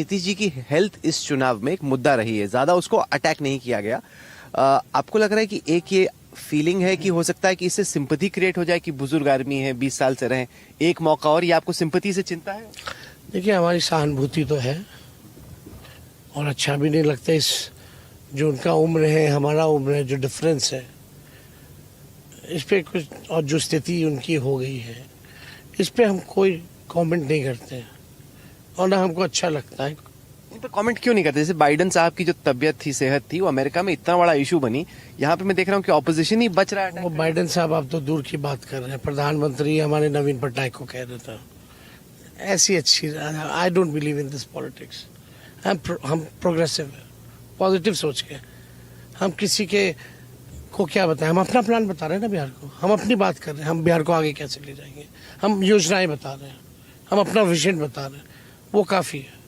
नीतीश जी की हेल्थ इस चुनाव में एक मुद्दा रही है, ज्यादा उसको अटैक नहीं किया गया। आपको लग रहा है कि एक ये फीलिंग है कि हो सकता है कि इससे सिंपैथी क्रिएट हो जाए कि बुजुर्ग आदमी है, 20 साल से रहे, एक मौका और, ये आपको सिंपैथी से चिंता है? देखिए, हमारी सहानुभूति तो है और अच्छा भी नहीं लगता। इस जो उनका उम्र है, हमारा उम्र है, जो डिफरेंस है, इस पे कुछ, और जो स्थिति उनकी हो गई है, इस पे हम कोई कमेंट नहीं करते हैं और ना हमको अच्छा लगता है। इन पर कमेंट क्यों नहीं करते? जैसे बाइडन साहब की जो तबियत थी, सेहत थी, वो अमेरिका में इतना बड़ा इशू बनी, यहाँ पे मैं देख रहा हूँ कि ऑपोजिशन ही बच रहा है। वो बाइडन साहब आप तो दूर की बात कर रहे हैं, प्रधानमंत्री हमारे नवीन पटनायक को कह रहे थे ऐसी अच्छी। I don't believe in this politics. हम प्रोग्रेसिव है, पॉजिटिव सोच के। हम किसी के को क्या बताएं, हम अपना प्लान बता रहे हैं ना बिहार को। हम अपनी बात कर रहे हैं, हम बिहार को आगे कैसे ले जाएंगे, हम योजनाएं बता रहे हैं, हम अपना विजन बता रहे हैं, वो काफ़ी है।